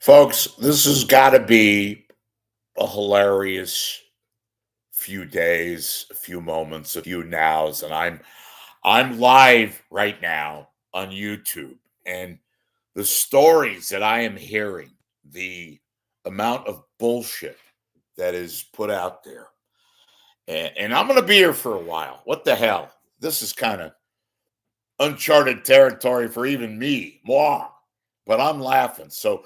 Folks, this has got to be a hilarious few days, a few moments, a few nows, and I'm live right now on YouTube, and the stories that I am hearing, the amount of bullshit that is put out there, and I'm going to be here for a while. What the hell? This is kind of uncharted territory for even me, moi, but I'm laughing. So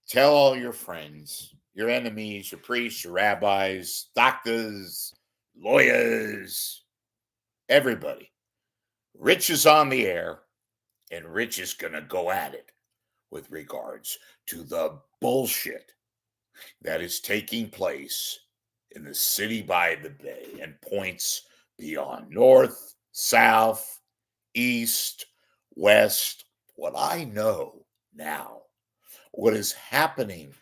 tell all your friends, your enemies, your priests, your rabbis, doctors, lawyers, everybody. Rich is on the air, and Rich is going to go at it with regards to the bullshit that is taking place in the city by the bay and points beyond north, south, east, west. What I know now, what is happening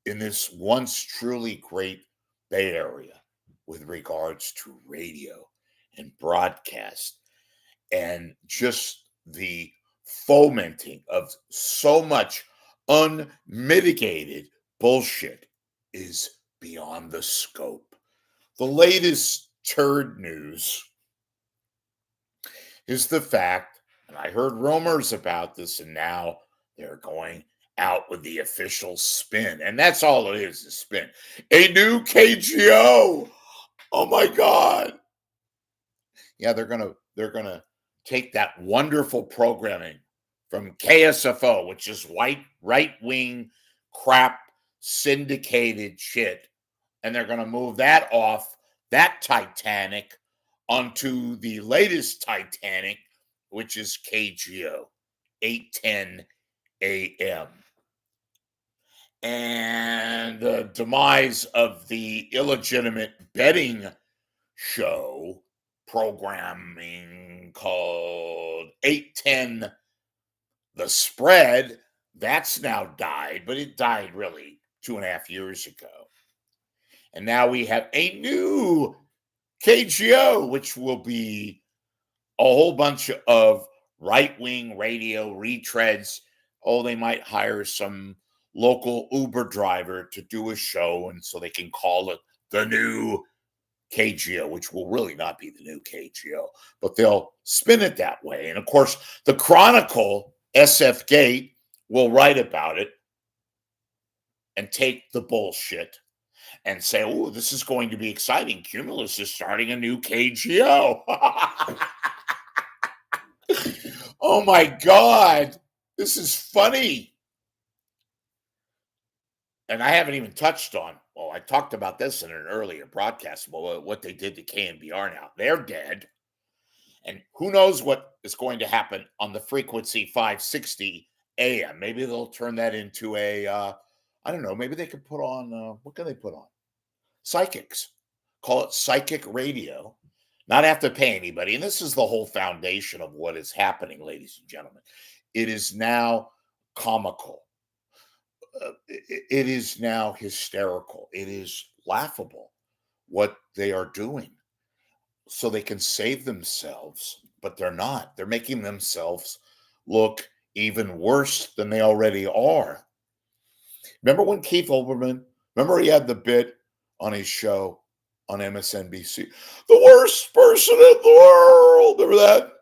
in this once truly great Bay Area with regards to radio and broadcast and just the fomenting of so much unmitigated bullshit is beyond the scope. The latest turd news is the fact, and I heard rumors about this, and now they're going out with the official spin. And that's all it is, a spin. A new KGO. Oh my God. Yeah, they're gonna take that wonderful programming from KSFO, which is right-wing crap syndicated shit, and they're gonna move that off that Titanic onto the latest Titanic, which is KGO 810 AM. And the demise of the illegitimate betting show programming called 810 The Spread, that's now died, but it died really 2.5 years ago. And now we have a new KGO, which will be a whole bunch of right-wing radio retreads. Oh, they might hire some local Uber driver to do a show, and so they can call it the new KGO, which will really not be the new KGO, but they'll spin it that way. And of course, the Chronicle, SF Gate, will write about it and take the bullshit and say, oh, this is going to be exciting. Cumulus is starting a new KGO. Oh my God, this is funny. And I haven't even touched on, well, I talked about this in an earlier broadcast, about what they did to KNBR now. They're dead. And who knows what is going to happen on the frequency 560 AM. Maybe they'll turn that into a, I don't know, maybe they could put on, what can they put on? Psychics. Call it psychic radio. Not have to pay anybody. And this is the whole foundation of what is happening, ladies and gentlemen. It is now comical. It is now hysterical. It is laughable what they are doing. So they can save themselves, but they're not. They're making themselves look even worse than they already are. Remember when Keith Olbermann, remember he had the bit on his show on MSNBC, the worst person in the world. Remember that?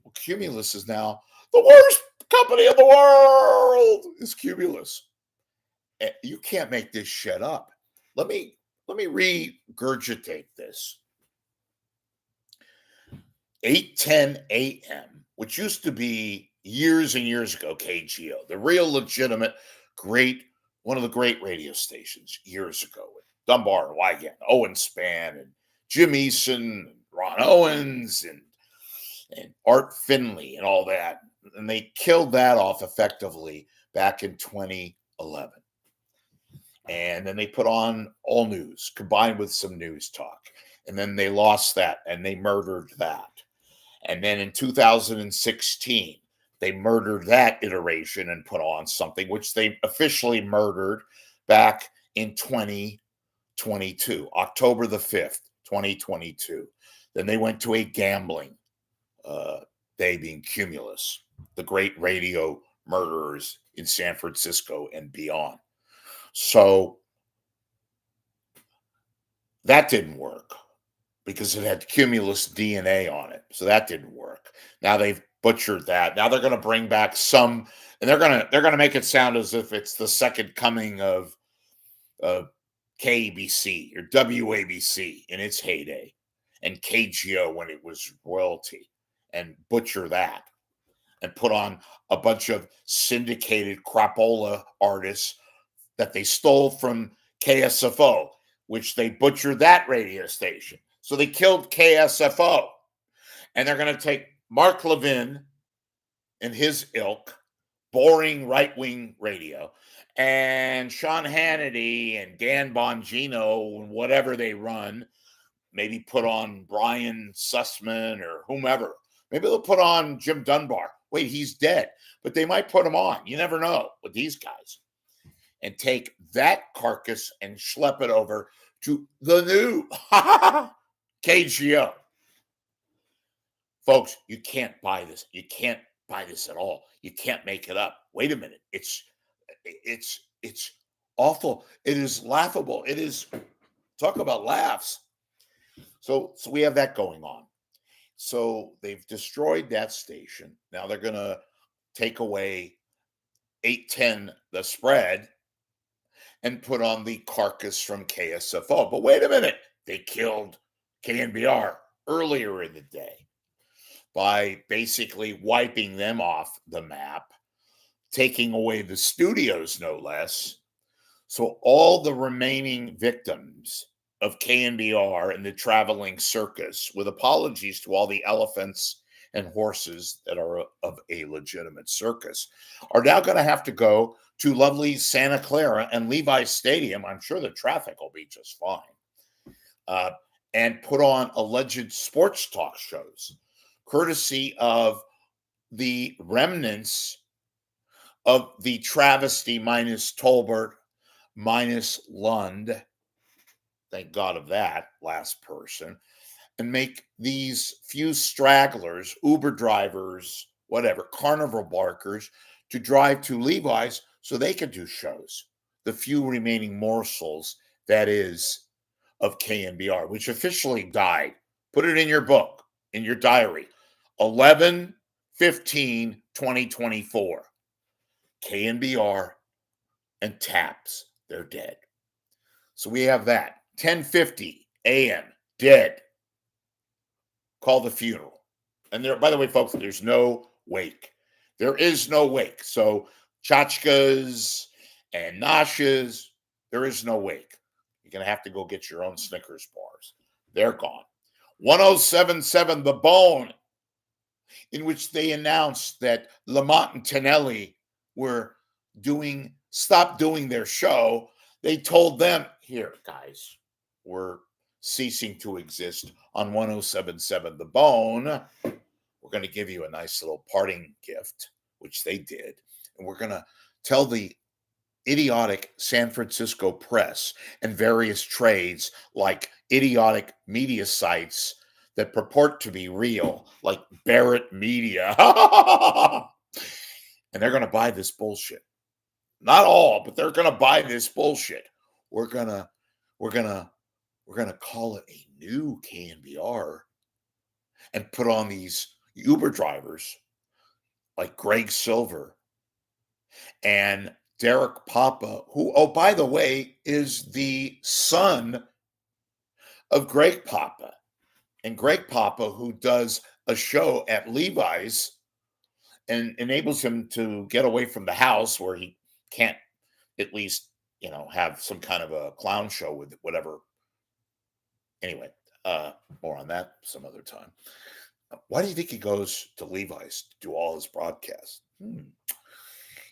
Well, Cumulus is now the worst company in the world is Cumulus. You can't make this shit up. Let me regurgitate this. 810 AM, which used to be years and years ago, KGO, the real legitimate great, one of the great radio stations years ago with Dunbar and Wygant, Owen Spann and Jim Eason, and Ron Owens and Art Finley and all that. And they killed that off effectively back in 2011. And then they put on all news combined with some news talk. And then they lost that and they murdered that. And then in 2016, they murdered that iteration and put on something which they officially murdered back in 2022, October the 5th, 2022. Then they went to a gambling day being Cumulus, the great radio murderers in San Francisco and beyond. So that didn't work because it had Cumulus DNA on it. So that didn't work. Now they've butchered that. Now they're going to bring back some, and they're going to make it sound as if it's the second coming of KBC or WABC in its heyday, and KGO when it was royalty, and butcher that and put on a bunch of syndicated crapola artists that they stole from KSFO, which they butchered that radio station. So they killed KSFO. And they're going to take Mark Levin and his ilk, boring right-wing radio, and Sean Hannity and Dan Bongino and whatever they run, maybe put on Brian Sussman or whomever. Maybe they'll put on Jim Dunbar. Wait, he's dead. But they might put him on. You never know with these guys. And take that carcass and schlep it over to the new KGO. Folks, you can't buy this. You can't buy this at all. You can't make it up. Wait a minute. It's awful. It is laughable. It is, talk about laughs. So we have that going on. So they've destroyed that station. Now they're going to take away 810 The Spread and put on the carcass from KSFO. But wait a minute. They killed KNBR earlier in the day by basically wiping them off the map, taking away the studios, no less. So all the remaining victims of KNBR and the traveling circus, with apologies to all the elephants and horses that are of a legitimate circus, are now going to have to go to lovely Santa Clara and Levi's Stadium. I'm sure the traffic will be just fine. And put on alleged sports talk shows, courtesy of the remnants of the travesty minus Tolbert, minus Lund. Thank God of that last person. And make these few stragglers, Uber drivers, whatever, carnival barkers, to drive to Levi's so they can do shows. The few remaining morsels, that is, of KNBR, which officially died. Put it in your book, in your diary. 11/15/2024. KNBR and TAPS, they're dead. So we have that. 10:50 a.m., dead. Call the funeral. And there, by the way, folks, there's no wake. There is no wake. So tchotchkes and noshes, there is no wake. You're going to have to go get your own Snickers bars. They're gone. 1077 The Bone, in which they announced that Lamont and Tonelli were stopped doing their show. They told them, here, guys, we're ceasing to exist on 1077 The Bone. We're going to give you a nice little parting gift, which they did. And we're going to tell the idiotic San Francisco press and various trades like idiotic media sites that purport to be real, like Barrett Media. And they're going to buy this bullshit. Not all, but they're going to buy this bullshit. We're going to call it a new KNBR and put on these Uber drivers like Greg Silver and Derek Papa, who, oh, by the way, is the son of Greg Papa. And Greg Papa, who does a show at Levi's and enables him to get away from the house where he can't at least, have some kind of a clown show with whatever. Anyway, more on that some other time. Why do you think he goes to Levi's to do all his broadcasts?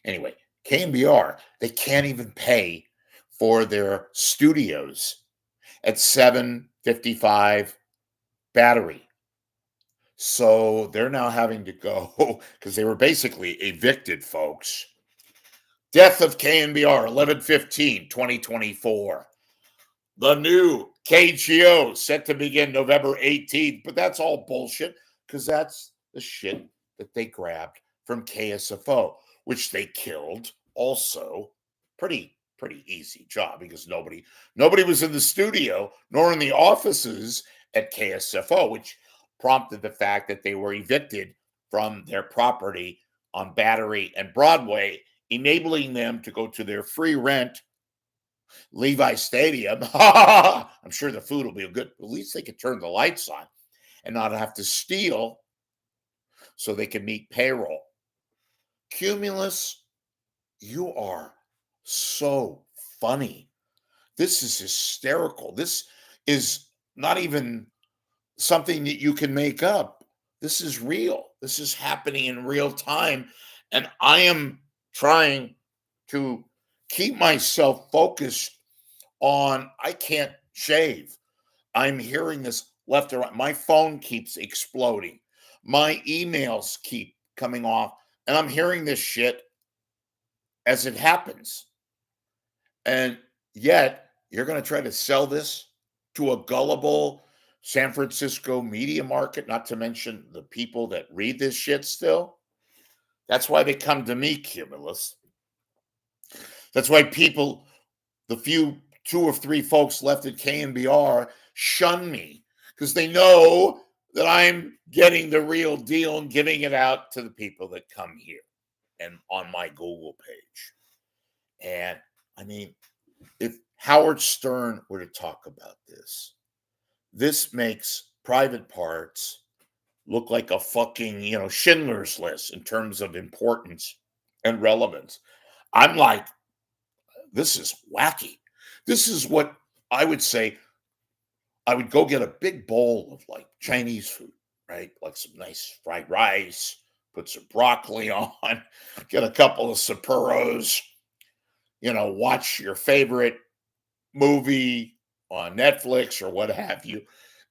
Anyway, KNBR, they can't even pay for their studios at 755 Battery. So they're now having to go, because they were basically evicted, folks. Death of KNBR, 11/15/2024. The new KGO set to begin November 18th, but that's all bullshit, because that's the shit that they grabbed from KSFO, which they killed. Also, pretty easy job because nobody was in the studio nor in the offices at KSFO, which prompted the fact that they were evicted from their property on Battery and Broadway, enabling them to go to their free rent Levi Stadium. I'm sure the food will be good. At least they could turn the lights on and not have to steal so they can meet payroll. Cumulus, you are so funny. This is hysterical. This is not even something that you can make up. This is real. This is happening in real time. And I am trying to keep myself focused on, I can't shave. I'm hearing this left and right. My phone keeps exploding. My emails keep coming off. And I'm hearing this shit as it happens. And yet, you're going to try to sell this to a gullible San Francisco media market, not to mention the people that read this shit still. That's why they come to me, Cumulus. That's why people, the few 2 or 3 folks left at KNBR, shun me because they know that I'm getting the real deal and giving it out to the people that come here and on my Google page. And I mean, if Howard Stern were to talk about this makes Private Parts look like a fucking, Schindler's List in terms of importance and relevance. I'm like, this is wacky. This is what I would say. I would go get a big bowl of like Chinese food, right? Like some nice fried rice, put some broccoli on, get a couple of Sapporo's, watch your favorite movie on Netflix or what have you,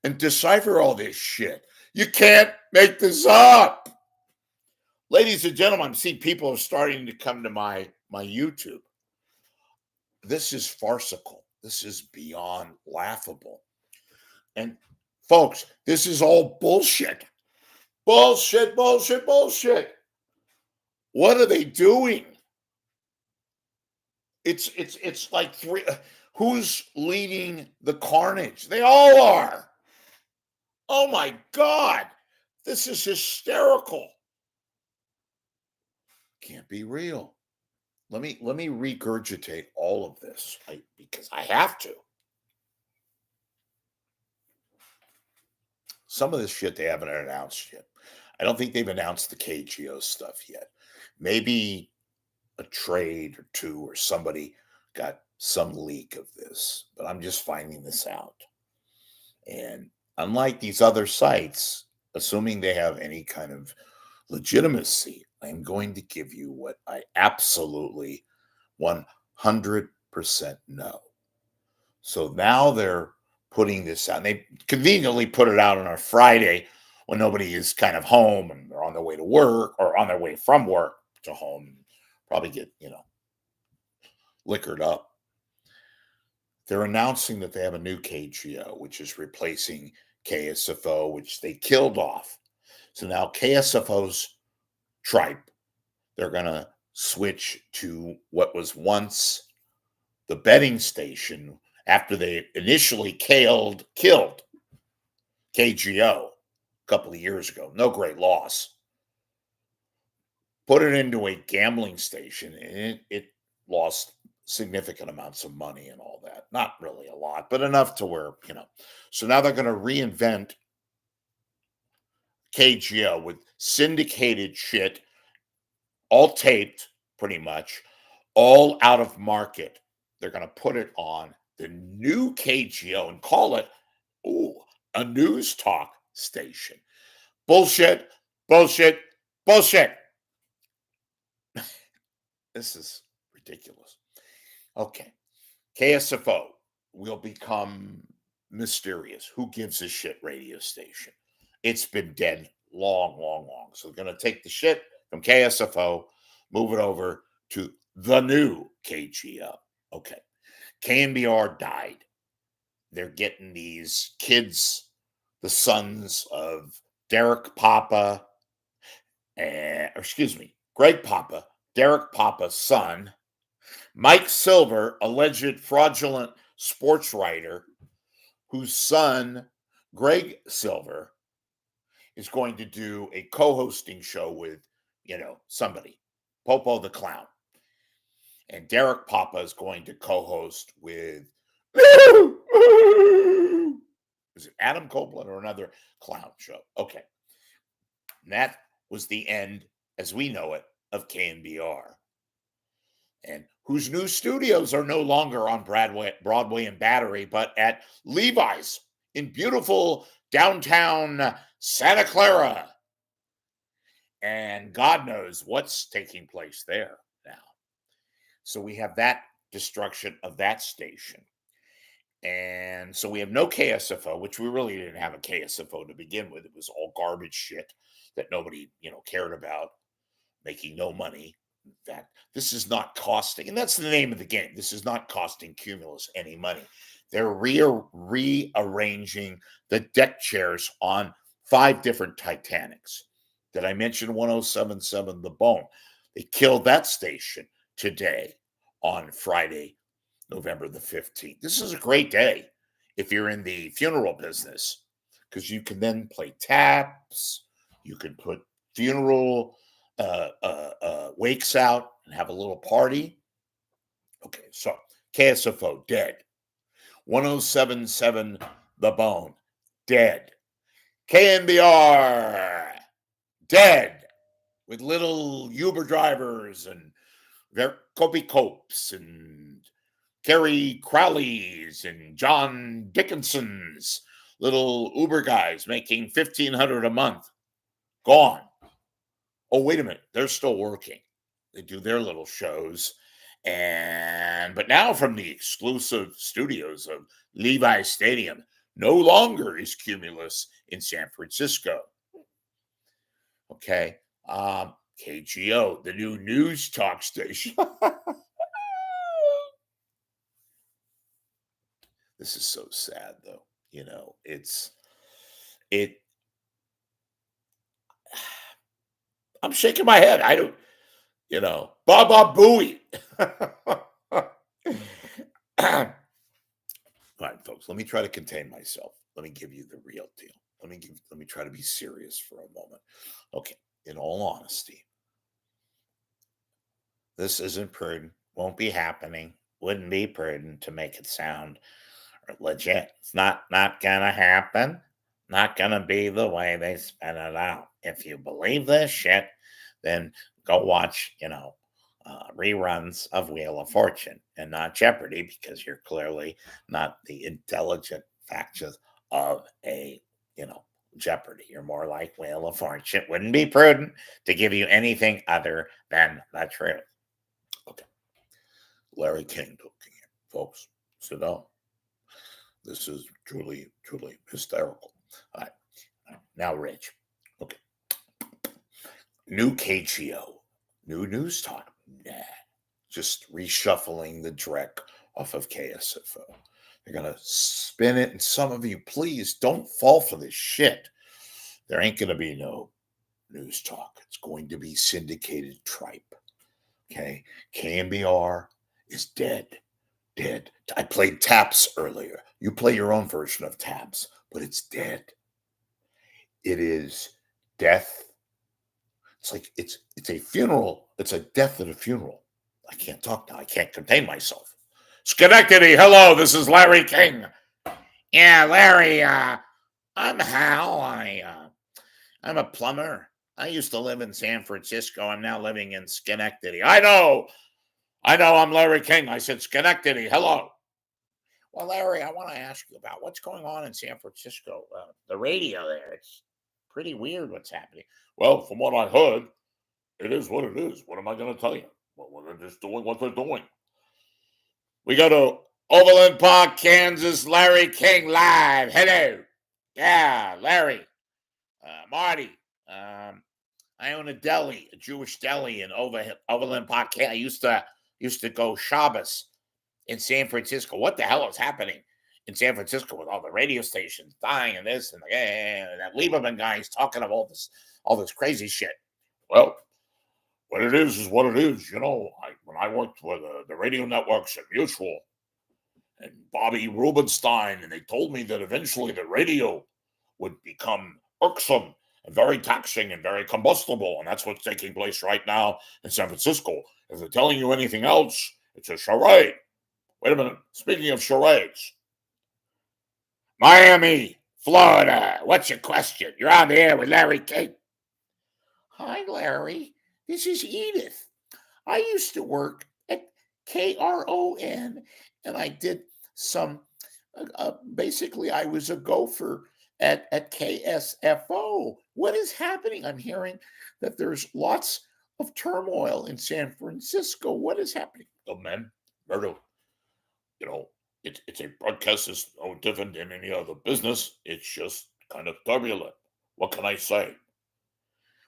and decipher all this shit. You can't make this up. Ladies and gentlemen, I'm seeing people are starting to come to my YouTube. This is farcical. This is beyond laughable. And folks, this is all bullshit. Bullshit, bullshit, bullshit. What are they doing? It's like who's leading the carnage? They all are. Oh my God. This is hysterical. Can't be real. Let me regurgitate all of this because I have to. Some of this shit they haven't announced yet. I don't think they've announced the KGO stuff yet. Maybe a trade or two or somebody got some leak of this, but I'm just finding this out. And unlike these other sites, assuming they have any kind of legitimacy, I'm going to give you what I absolutely 100% know. So now they're putting this out. And they conveniently put it out on a Friday when nobody is kind of home and they're on their way to work or on their way from work to home and probably get, liquored up. They're announcing that they have a new KGO, which is replacing KSFO, which they killed off. So now KSFO's tripe, they're going to switch to what was once the betting station after they initially killed KGO a couple of years ago. No great loss. Put it into a gambling station, and it lost significant amounts of money and all that. Not really a lot, but enough to where, So now they're going to reinvent KGO with syndicated shit, all taped pretty much, all out of market. They're going to put it on the new KGO and call it, a news talk station. Bullshit, bullshit, bullshit. This is ridiculous. Okay. KSFO will become mysterious. Who gives a shit radio station? It's been dead long, long, long. So they're going to take the shit from KSFO, move it over to the new KGO. Okay. KNBR died. They're getting these kids, the sons of Greg Papa, Derek Papa's son, Mike Silver, alleged fraudulent sports writer, whose son, Greg Silver, is going to do a co-hosting show with, somebody, Popo the Clown. And Derek Papa is going to co-host with, is it Adam Copeland or another clown show? Okay. And that was the end, as we know it, of KNBR. And whose new studios are no longer on Broadway and Battery, but at Levi's in beautiful downtown Santa Clara. And God knows what's taking place there now. So we have that destruction of that station. And so we have no KSFO, which we really didn't have a KSFO to begin with. It was all garbage shit that nobody, cared about, making no money. In fact, this is not costing, and that's the name of the game. This is not costing Cumulus any money. They're rearranging the deck chairs on 5 different Titanics. Did I mention 1077 The Bone? They killed that station today on Friday, November the 15th. This is a great day if you're in the funeral business, because you can then play taps. You can put funeral wakes out and have a little party. Okay, so KSFO, dead. 1077 The Bone, dead. KNBR, dead. With little Uber drivers and Kobe Copes and Kerry Crowleys and John Dickinson's, little Uber guys making $1,500 a month. Gone. Oh, wait a minute. They're still working. They do their little shows. But now from the exclusive studios of Levi Stadium, no longer is Cumulus in San Francisco. Okay. KGO, the new news talk station. This is so sad, though. I'm shaking my head. I don't, Baba Booey. All right, folks, let me try to contain myself. Let me give you the real deal. Let me try to be serious for a moment. Okay, in all honesty, this isn't prudent. Won't be happening. Wouldn't be prudent to make it sound legit. It's not gonna happen. Not gonna be the way they spin it out. If you believe this shit, then go watch, reruns of Wheel of Fortune and not Jeopardy, because you're clearly not the intelligent factions of a, Jeopardy. You're more like Wheel of Fortune. It wouldn't be prudent to give you anything other than the truth. Okay. Larry King talking here. Folks, sit down. This is truly, truly hysterical. All right. Now, Rich. Okay. New KGO. New news talk. Nah. Just reshuffling the dreck off of KSFO. They're going to spin it. And some of you, please don't fall for this shit. There ain't going to be no news talk. It's going to be syndicated tripe. Okay. KNBR is dead. Dead. I played taps earlier. You play your own version of taps, but it's dead. It is death. It's like it's a funeral. It's a death at a funeral. I can't talk now. I can't contain myself. Schenectady, hello. This is Larry King. Yeah, Larry. I'm Hal. I'm a plumber. I used to live in San Francisco. I'm now living in Schenectady. I know. I'm Larry King. I said Schenectady. Hello. Well, Larry, I want to ask you about what's going on in San Francisco. The radio there, it's pretty weird what's happening. Well, from what I heard, it is what it is. What am I going to tell you? Well, they're just doing what they're doing. We go to Overland Park, Kansas. Larry King live. Hello. Yeah, Larry. Marty. I own a deli, a Jewish deli in Overland Park. I used to go Shabbos in San Francisco. What the hell is happening in San Francisco with all the radio stations dying and this and that Lieberman guy is talking about all this crazy shit? Well, what it is what it is. You know, when I worked with the radio networks at Mutual and Bobby Rubenstein, and they told me that eventually the radio would become irksome and very taxing and very combustible. And that's what's taking place right now in San Francisco. If they're telling you anything else, it's a charade. Wait a minute. Speaking of charades, Miami, Florida. What's your question? You're on the air with Larry King. Hi, Larry. This is Edith. I used to work at KRON, and I did some, basically, I was a gopher at KSFO. What is happening? I'm hearing that there's lots of turmoil in San Francisco. What is happening? Oh, man, Myrtle, you know, it's a broadcast is no different than any other business. It's just kind of turbulent. What can I say?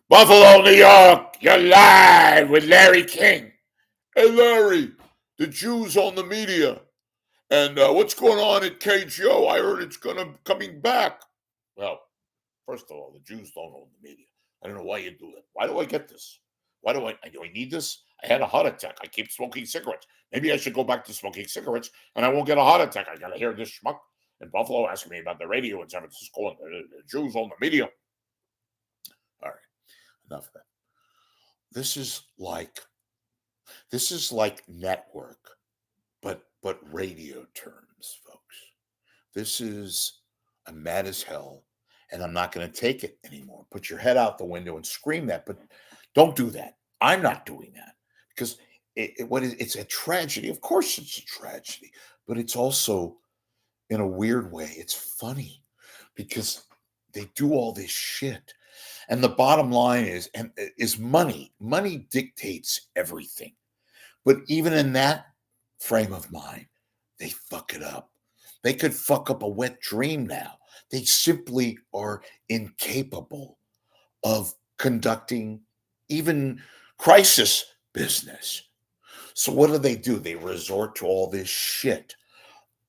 Buffalo, New York, you're live with Larry King. Hey, Larry, the Jews own the media. And what's going on at KGO? I heard it's coming back. Well, first of all, the Jews don't own the media. I don't know why you do that. Why do I get this? Do I need this? I had a heart attack. I keep smoking cigarettes. Maybe I should go back to smoking cigarettes and I won't get a heart attack. I got to hear this schmuck in Buffalo asking me about the radio in San Francisco and the Jews own the media. All right, enough of that. This is like network, but radio terms, folks. I'm mad as hell, and I'm not going to take it anymore. Put your head out the window and scream that, but don't do that. I'm not doing that because it's a tragedy. Of course, it's a tragedy, but it's also, in a weird way, it's funny because they do all this shit. And the bottom line is money. Money dictates everything. But even in that frame of mind, they fuck it up. They could fuck up a wet dream now. They simply are incapable of conducting even crisis business. So what do? They resort to all this shit.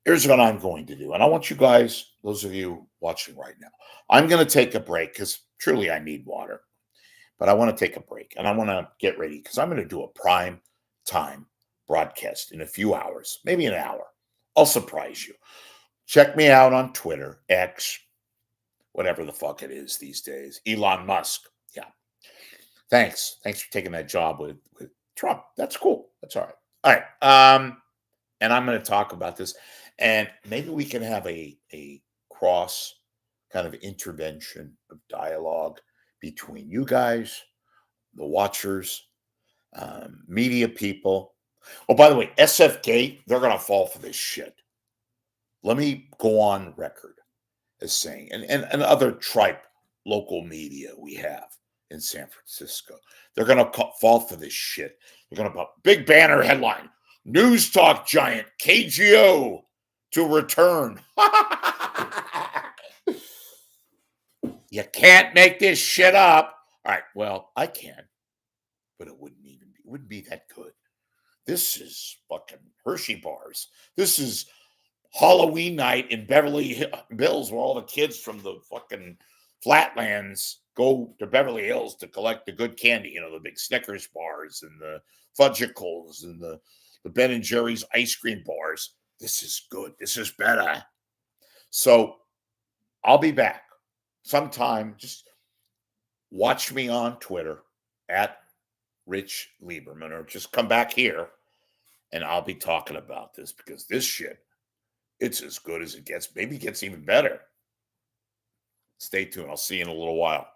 Here's what I'm going to do. And I want you guys, those of you watching right now, I'm going to take a break because truly I need water. But I want to take a break and I want to get ready because I'm going to do a prime time broadcast in a few hours, maybe an hour. I'll surprise you. Check me out on Twitter, X, whatever the fuck it is these days. Elon Musk. Yeah. Thanks for taking that job with Trump. That's cool. That's all right. All right. And I'm going to talk about this. And maybe we can have a cross kind of intervention of dialogue between you guys, the watchers, media people. Oh, by the way, SFK, they're going to fall for this shit. Let me go on record as saying, and other tripe local media we have in San Francisco, they're going to fall for this shit. They're going to put big banner headline, news talk giant KGO to return. You can't make this shit up. All right, well, I can, but it wouldn't be that good. This is fucking Hershey bars. This is Halloween night in Beverly Hills, where all the kids from the fucking flatlands go to Beverly Hills to collect the good candy. You know, the big Snickers bars and the Fudgicles and the Ben and Jerry's ice cream bars. This is good. This is better. So I'll be back sometime. Just watch me on Twitter at Rich Lieberman, or just come back here and I'll be talking about this because this shit, it's as good as it gets. Maybe it gets even better. Stay tuned. I'll see you in a little while.